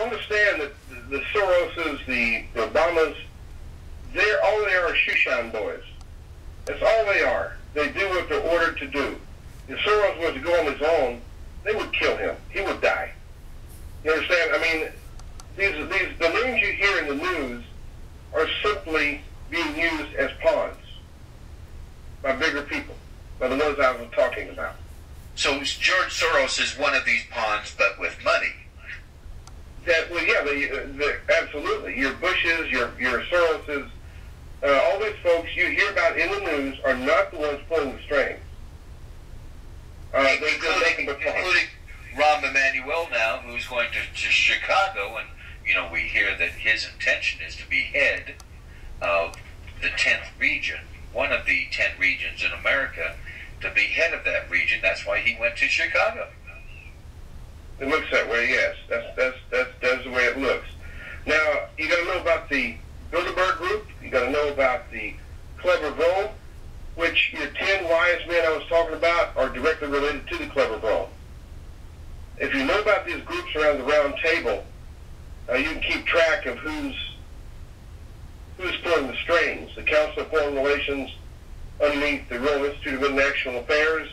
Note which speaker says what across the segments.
Speaker 1: understand that the Soroses, the Obamas, all they are shoeshine boys. That's all they are. They do what they're ordered to do. If Soros was to go on his own, they would kill him. He would die. You understand? I mean, the names you hear in the news are simply being used as pawns by bigger people, by the ones I was talking about.
Speaker 2: So George Soros is one of these pawns, but with money.
Speaker 1: Absolutely. Your Bushes, your Soroses, all these folks you hear about in the news are not the ones pulling the strings.
Speaker 2: Including Rahm Emanuel now, who's going to Chicago, and we hear that his intention is to be head of the 10th region, one of the 10 regions in America, to be head of that region. That's why he went to Chicago.
Speaker 1: It looks that way, yes. That's the way it looks. Now, you got to know about the Bilderberg Group. You got to know about the Clever Rome, which your 10 wise men I was talking about are directly related to the Clever Rome. If you know about these groups around the round table, you can keep track of who's pulling the strings. The Council of Foreign Relations underneath the Rome Institute of International Affairs,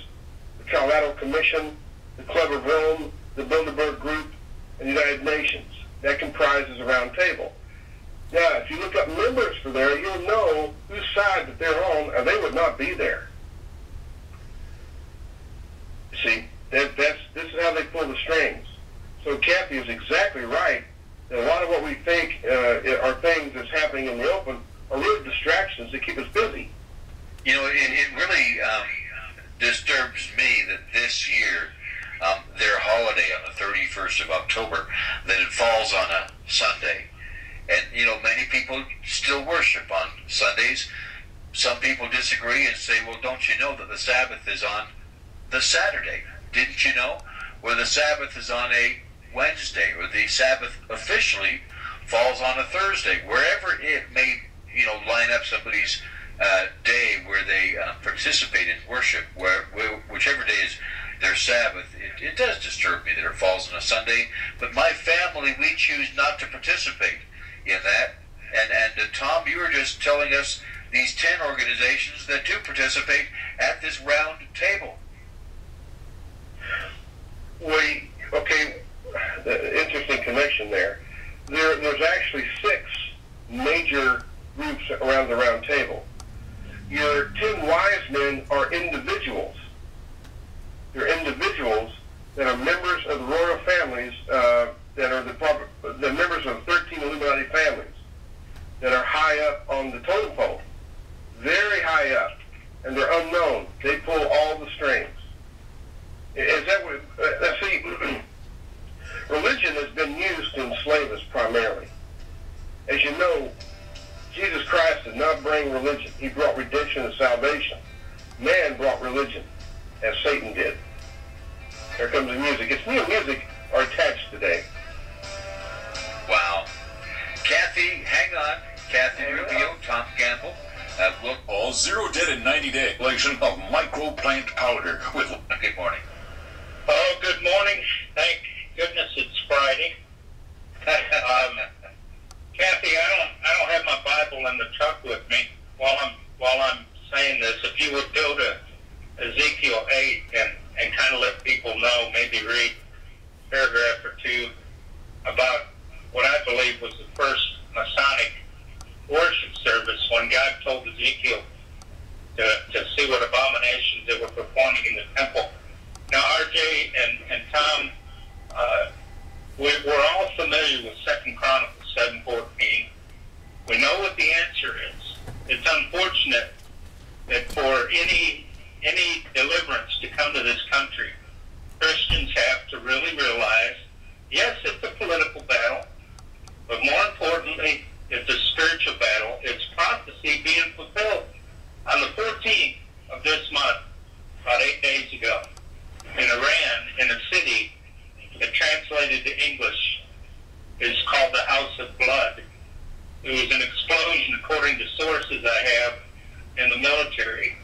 Speaker 1: the Colorado Commission, the Clever Rome, the Bilderberg Group, and the United Nations. That comprises a round table. Now, if you look up members for there, you'll know whose side that they're on, or they would not be there. See, this is how they pull the strings. So Kathy is exactly right that a lot of what we think are things that's happening in the open are really distractions that keep us busy.
Speaker 2: It really disturbs me that this year, their holiday on the 31st of October, that it falls on a Sunday. And, many people still worship on Sundays. Some people disagree and say, well, don't you know that the Sabbath is on the Saturday? Didn't you know? Or the Sabbath is on a Wednesday, or the Sabbath officially falls on a Thursday. Wherever it may, line up somebody's day where they participate in worship, whichever day is their Sabbath, it does disturb me that it falls on a Sunday. But my family, we choose not to participate in that. And Tom, you were just telling us these 10 organizations that do participate at this round table.
Speaker 1: The interesting connection there. There's actually 6 major groups around the round table. Your 10 wise men are individuals. They're individuals that are members of the royal families, that are the members of 13 Illuminati families that are high up on the totem pole, very high up, and they're unknown. They pull all the strings. Is that what? See, religion has been used to enslave us primarily. As you know, Jesus Christ did not bring religion. He brought redemption and salvation. Man brought religion, as Satan did. Here comes the music. It's new music are attached today.
Speaker 2: Wow. Kathy, hang on. Kathy Rubio, Tom Gamble. Look.
Speaker 3: All zero dead in 90-day collection of microplant powder with...
Speaker 2: Good morning.
Speaker 4: Oh, good morning. Thank goodness it's Friday. Kathy, I don't have my Bible in the truck with me while I'm saying this. If you would go to Ezekiel 8 and kind of let people know, maybe read a paragraph or two about what I believe was the first Masonic worship service when God told Ezekiel to see what abominations they were performing in the temple. Now, RJ and Tom, we're all familiar with 2 Chronicles 7:14. We know what the answer is. It's unfortunate that for any deliverance to come to this country, Christians have to really realize, yes, it's a political battle, but more importantly, it's a spiritual battle. It's prophecy being fulfilled. On the 14th of this month, about 8 days ago, in Iran, in a city that translated to English is called the House of Blood, it was an explosion, according to sources I have in the military,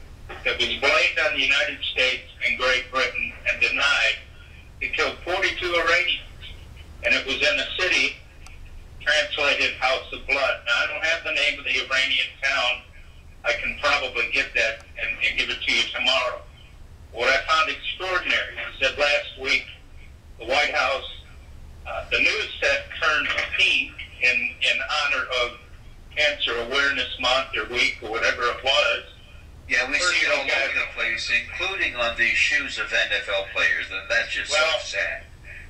Speaker 4: that was blamed on the United States and Great Britain and denied. It killed 42 Iranians. and it was in a city translated House of Blood. Now, I don't have the name of the Iranian town. I can probably get that and give it to you tomorrow. What I found extraordinary is that last week, the White House, the news set turned pink in honor of Cancer Awareness Month or week or whatever it was.
Speaker 2: Yeah, we see it all over the place, including on the shoes of NFL players, and that's just so sad.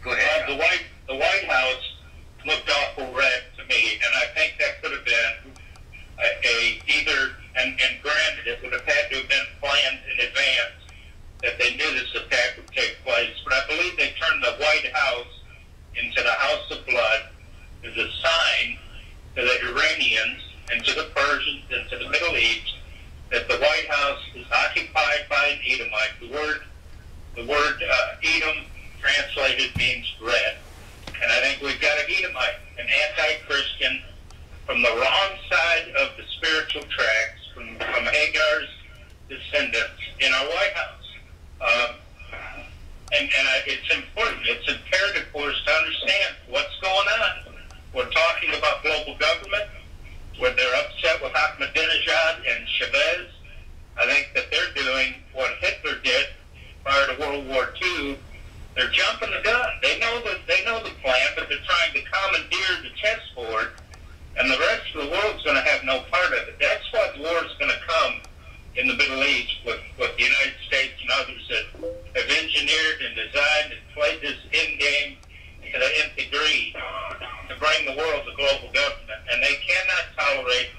Speaker 2: Go ahead.
Speaker 4: The White House looked awful red to me, and I think that could have been and granted, it would have had to have been planned in advance that they knew this attack would take place. But I believe they turned the White House into the House of Blood as a sign to the Iranians and to the Persians and to the Middle East that the White House is occupied by an Edomite. The word Edom translated means red. And I think we've got an Edomite, an anti-Christian, from the wrong side of the spiritual tracks, from Hagar's descendants in our White House. It's important, it's imperative for us to understand what's going on. We're talking about global government, where they're upset with Ahmadinejad and Chavez. I think that they're doing what Hitler did prior to World War II. They're jumping the gun. They know the plan, but they're trying to commandeer the chessboard, and the rest of the world's going to have no part of it. That's why the war is going to come in the Middle East with the United States and others that have engineered and designed and played this end game to the nth degree to bring the world to global government. And they cannot tolerate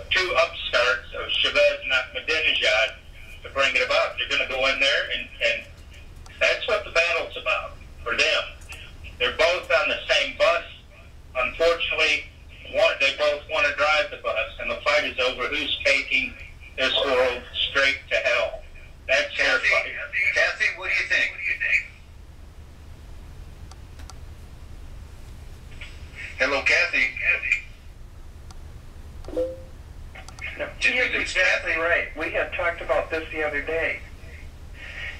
Speaker 4: two upstarts of Chavez and Ahmadinejad to bring it about. They're going to go in there, and that's what the battle's about for them. They're both on the same bus. Unfortunately, they both want to drive the bus, and the fight is over who's taking this world straight to hell. That's terrifying.
Speaker 2: Kathy, what do you think? Hello, Kathy.
Speaker 5: No, he is exactly right. We had talked about this the other day.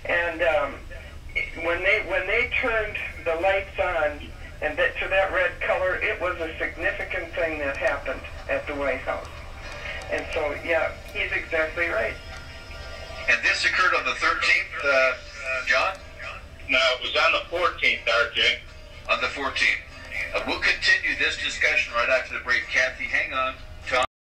Speaker 5: And when they turned the lights on and to that red color, it was a significant thing that happened at the White House. And so, yeah, he's exactly right.
Speaker 2: And this occurred on the 13th, John?
Speaker 4: No, it was on the 14th, RJ.
Speaker 2: On the 14th. We'll continue this discussion right after the break. Kathy, hang on.